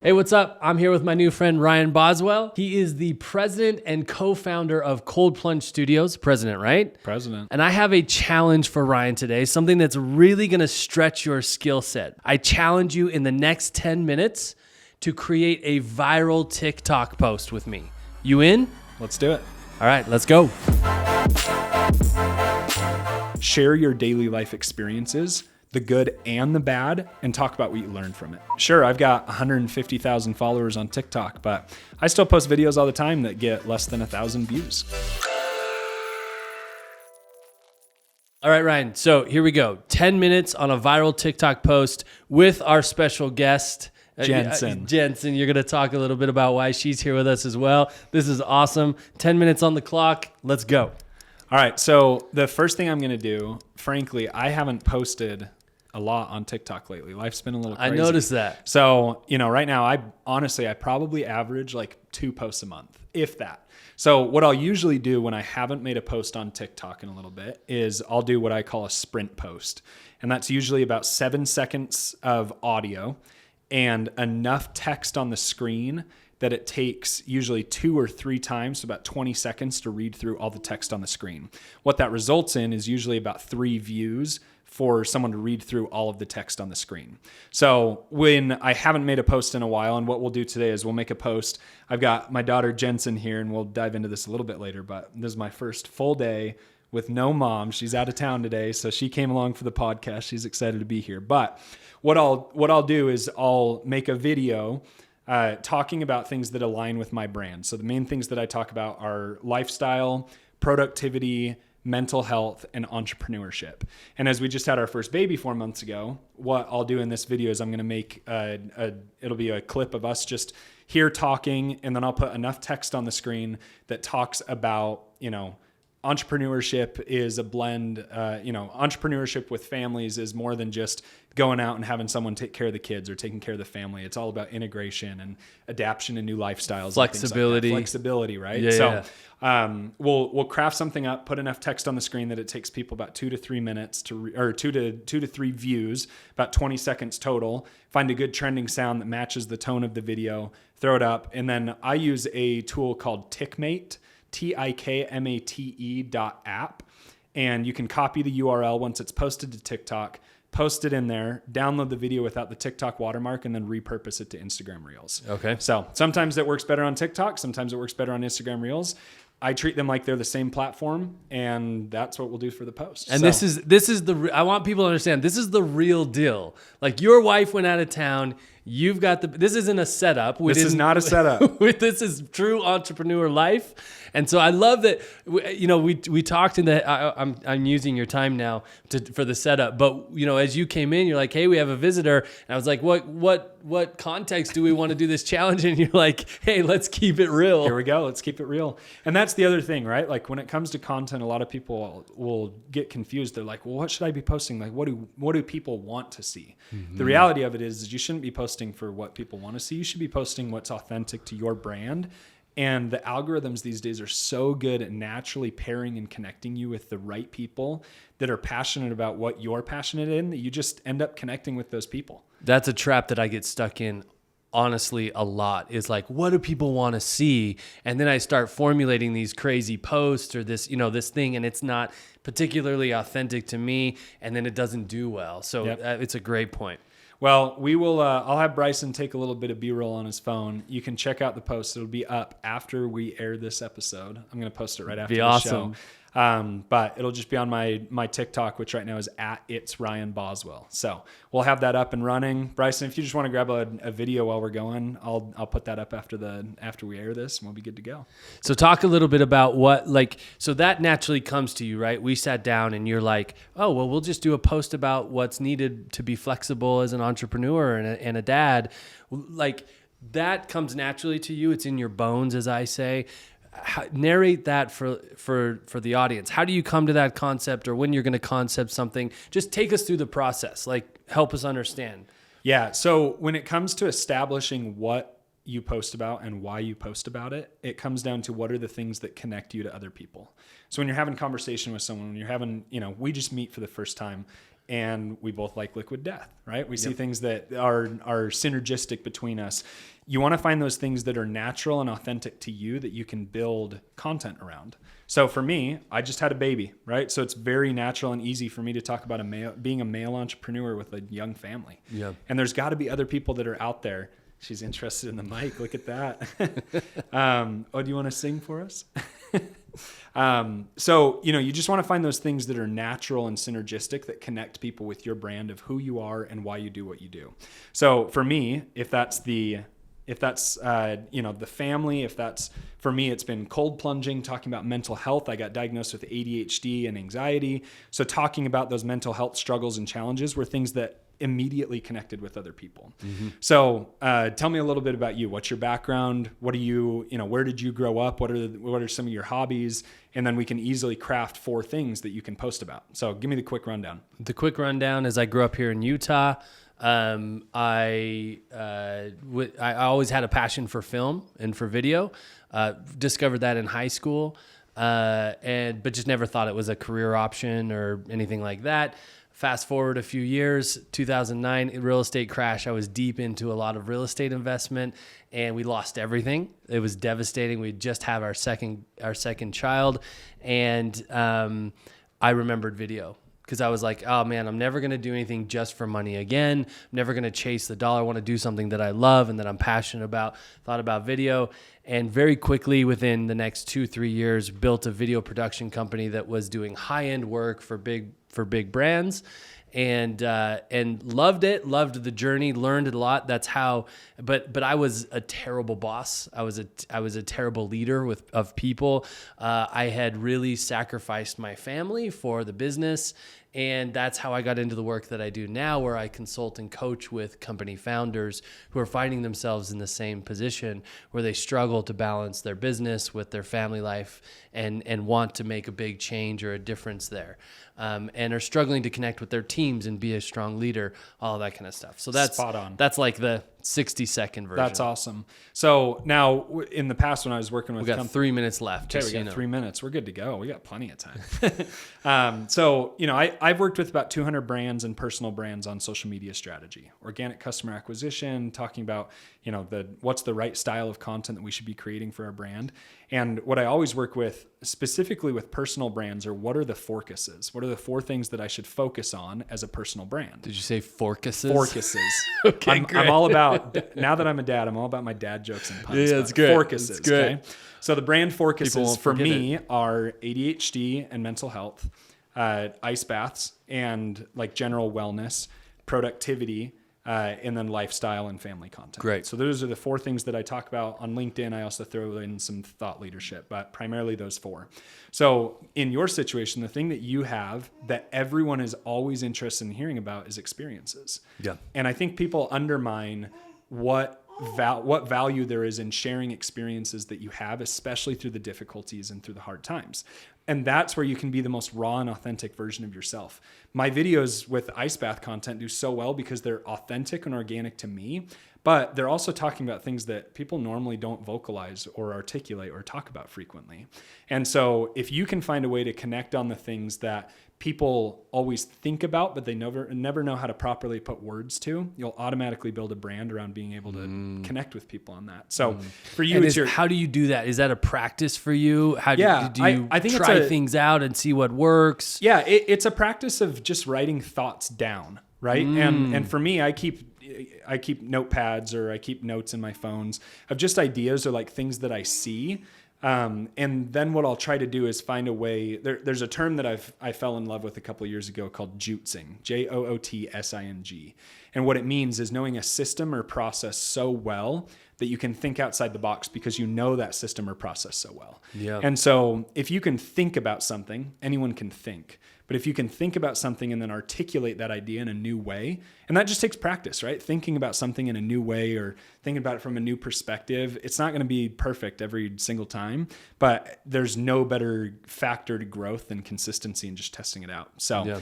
Hey, what's up? I'm here with my new friend, Ryan Boswell. He is the president and co-founder of Cold Plunge Studios. President, right? President. And I have a challenge for Ryan today, something that's really gonna stretch your skill set. I challenge you in the next 10 minutes to create a viral TikTok post with me. You in? Let's do it. All right, let's go. Share your daily life experiences, the good and the bad, and talk about what you learned from it. Sure, I've got 150,000 followers on TikTok, but I still post videos all the time that get less than 1,000 views. All right, Ryan, so here we go. 10 minutes on a viral TikTok post with our special guest, Jensen. Jensen, you're going to talk a little bit about why she's here with us as well. This is awesome. 10 minutes on the clock. Let's go. All right, so the first thing I'm going to do, frankly, I haven't posted a lot on TikTok lately. Life's been a little crazy. I noticed that. So, right now, I probably average like 2 posts a month, if that. So what I'll usually do when I haven't made a post on TikTok in a little bit is I'll do what I call a sprint post. And that's usually about 7 seconds of audio and enough text on the screen that it takes usually 2 or 3 times, so about 20 seconds to read through all the text on the screen. What that results in is usually about 3 views for someone to read through all of the text on the screen. So when I haven't made a post in a while, and what we'll do today is we'll make a post. I've got my daughter Jensen here, and we'll dive into this a little bit later, but this is my first full day with no mom. She's out of town today, so she came along for the podcast. She's excited to be here. But what I'll do is I'll make a video talking about things that align with my brand. So the main things that I talk about are lifestyle, productivity, mental health, and entrepreneurship. And as we just had our first baby 4 months ago, what I'll do in this video is I'm going to make it'll be a clip of us just here talking, and then I'll put enough text on the screen that talks about, entrepreneurship is a blend, entrepreneurship with families is more than just going out and having someone take care of the kids or taking care of the family. It's all about integration and adaptation to new lifestyles. Flexibility. And flexibility, right? Yeah. We'll craft something up, put enough text on the screen that it takes people about 2 to 3 minutes or 2 to 3 views, about 20 seconds total. Find a good trending sound that matches the tone of the video, throw it up. And then I use a tool called TikMate, TIKMATE.app. And you can copy the URL once it's posted to TikTok, post it in there, download the video without the TikTok watermark, and then repurpose it to Instagram Reels. Okay. So sometimes it works better on TikTok. Sometimes it works better on Instagram Reels. I treat them like they're the same platform, and that's what we'll do for the post. And this is I want people to understand, this is the real deal. Like, your wife went out of town. You've got this isn't a setup. This is not a setup. This is true entrepreneur life. And so I love that, we talked in the, I'm using your time now for the setup, but as you came in, you're like, hey, we have a visitor. And I was like, what context do we want to do this challenge? And you're like, hey, let's keep it real. Here we go. Let's keep it real. And that's the other thing, right? Like, when it comes to content, a lot of people will get confused. They're like, well, what should I be posting? Like, what do people want to see? Mm-hmm. The reality of it is you shouldn't be posting for what people want to see. You should be posting what's authentic to your brand. And the algorithms these days are so good at naturally pairing and connecting you with the right people that are passionate about what you're passionate in, that you just end up connecting with those people. That's a trap that I get stuck in, honestly, a lot, is like, what do people want to see? And then I start formulating these crazy posts or this thing, and it's not particularly authentic to me, and then it doesn't do well. So It's a great point. Well, we will. I'll have Bryson take a little bit of B-roll on his phone. You can check out the post. It'll be up after we air this episode. I'm going to post it right after the show. But it'll just be on my TikTok, which right now is @It's Ryan Boswell. So we'll have that up and running. Bryson, if you just want to grab a video while we're going, I'll put that up after we air this, and we'll be good to go. So talk a little bit about so that naturally comes to you, right? We sat down and you're like, oh, well, we'll just do a post about what's needed to be flexible as an entrepreneur and a dad. Like, that comes naturally to you. It's in your bones, as I say. Narrate that for the audience. How do you come to that concept, or when you're going to concept something? Just take us through the process. Like, help us understand. Yeah. So when it comes to establishing what you post about and why you post about it, it comes down to what are the things that connect you to other people. So when you're having conversation with someone, when you're having, we just meet for the first time, and we both like liquid death, right? We see things that are synergistic between us. You want to find those things that are natural and authentic to you that you can build content around. So for me, I just had a baby, right? So it's very natural and easy for me to talk about being a male entrepreneur with a young family. Yeah. And there's got to be other people that are out there. She's interested in the mic. Look at that. Do you want to sing for us? So, you just want to find those things that are natural and synergistic that connect people with your brand of who you are and why you do what you do. So for me, if that's the family, for me, it's been cold plunging, talking about mental health. I got diagnosed with ADHD and anxiety. So talking about those mental health struggles and challenges were things that immediately connected with other people. Mm-hmm. So tell me a little bit about you. What's your background? What are you, where did you grow up? What are some of your hobbies? And then we can easily craft 4 things that you can post about. So give me the quick rundown. The quick rundown is I grew up here in Utah. I always had a passion for film and for video. Discovered that in high school, but just never thought it was a career option or anything like that. Fast forward a few years, 2009 real estate crash. I was deep into a lot of real estate investment, and we lost everything. It was devastating. We just had our second child, and I remembered video. Because I was like, oh man, I'm never going to do anything just for money again. I'm never going to chase the dollar. I want to do something that I love and that I'm passionate about. Thought about video, and very quickly within the next 2-3 years, built a video production company that was doing high-end work for big brands. And loved it, loved the journey, learned a lot. That's how, but I was a terrible boss. I was a terrible leader of people. I had really sacrificed my family for the business. And that's how I got into the work that I do now, where I consult and coach with company founders who are finding themselves in the same position where they struggle to balance their business with their family life and want to make a big change or a difference there. And are struggling to connect with their teams and be a strong leader, all that kind of stuff. So that's spot on. That's like the 60-second version. That's awesome. So now in the past when I was working with... We got 3 minutes left. Okay, we got 3 minutes. We're good to go. We got plenty of time. So, I've worked with about 200 brands and personal brands on social media strategy, organic customer acquisition, talking about, what's the right style of content that we should be creating for our brand. And what I always work with, specifically with personal brands, are what are the focuses? What are the 4 things that I should focus on as a personal brand? Did you say focuses? Focuses. Okay, I'm all about, now that I'm a dad, I'm all about my dad jokes and puns. Yeah, that's great. Focuses. That's great. Okay? So the brand focuses for me are ADHD and mental health, ice baths, and like general wellness, productivity, and then lifestyle and family content. Great. So those are the 4 things that I talk about on LinkedIn. I also throw in some thought leadership, but primarily those 4. So in your situation, the thing that you have that everyone is always interested in hearing about is experiences. Yeah. And I think people undermine what value there is in sharing experiences that you have, especially through the difficulties and through the hard times. And that's where you can be the most raw and authentic version of yourself. My videos with ice bath content do so well because they're authentic and organic to me, but they're also talking about things that people normally don't vocalize or articulate or talk about frequently. And so if you can find a way to connect on the things that people always think about, but they never know how to properly put words to, you'll automatically build a brand around being able to connect with people on that. So for you, how do you do that? Is that a practice for you? How do you I think try things out and see what works? Yeah, it's a practice of just writing thoughts down, right? And for me, I keep notepads or I keep notes in my phones of just ideas or like things that I see. And then what I'll try to do is find a way. There's a term that I fell in love with a couple of years ago called jootsing, Jootsing. And what it means is knowing a system or process so well that you can think outside the box because you know that system or process so well. Yeah. And so if you can think about something, anyone can think. But if you can think about something and then articulate that idea in a new way, and that just takes practice, right? Thinking about something in a new way or thinking about it from a new perspective, it's not going to be perfect every single time, but there's no better factor to growth than consistency and just testing it out. So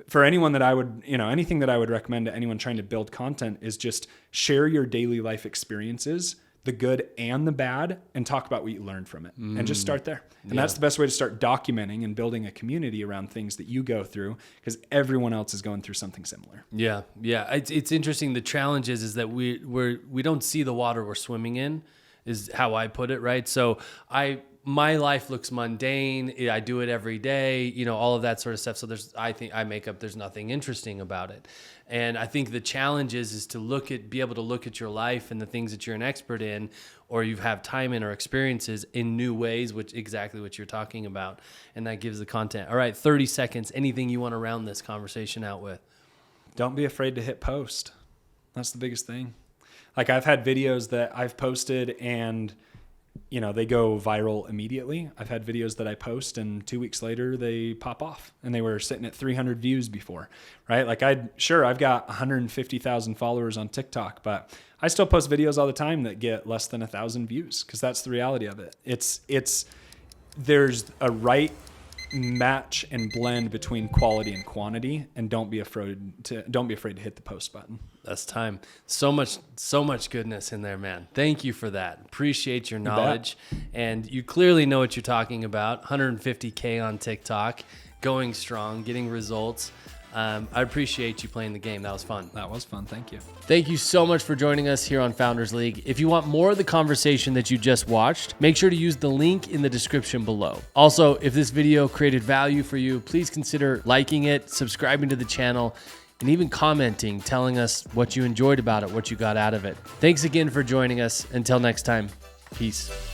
for anyone that I would, anything that I would recommend to anyone trying to build content is just share your daily life experiences the good and the bad, and talk about what you learned from it, and just start there. And that's the best way to start documenting and building a community around things that you go through, because everyone else is going through something similar. Yeah. It's interesting. The challenge is that we don't see the water we're swimming in, is how I put it, right? So my life looks mundane. I do it every day, you know, all of that sort of stuff. So there's nothing interesting about it. And I think the challenge is to be able to look at your life and the things that you're an expert in, or you have time in or experiences in new ways, which exactly what you're talking about. And that gives the content. All right, 30 seconds. Anything you want to round this conversation out with? Don't be afraid to hit post. That's the biggest thing. Like, I've had videos that I've posted and, you know, they go viral immediately. I've had videos that I post and 2 weeks later they pop off, and they were sitting at 300 views before, right? Like, I've got 150,000 followers on TikTok, but I still post videos all the time that get less than 1,000 views, because that's the reality of it. There's a right match and blend between quality and quantity, and don't be afraid to hit the post button. That's time. So much goodness in there, man. Thank you for that. Appreciate your knowledge. And you clearly know what you're talking about. 150K on TikTok, going strong, getting results. I appreciate you playing the game. That was fun. That was fun. Thank you. Thank you so much for joining us here on Founders League. If you want more of the conversation that you just watched, make sure to use the link in the description below. Also, if this video created value for you, please consider liking it, subscribing to the channel, and even commenting, telling us what you enjoyed about it, what you got out of it. Thanks again for joining us. Until next time, peace.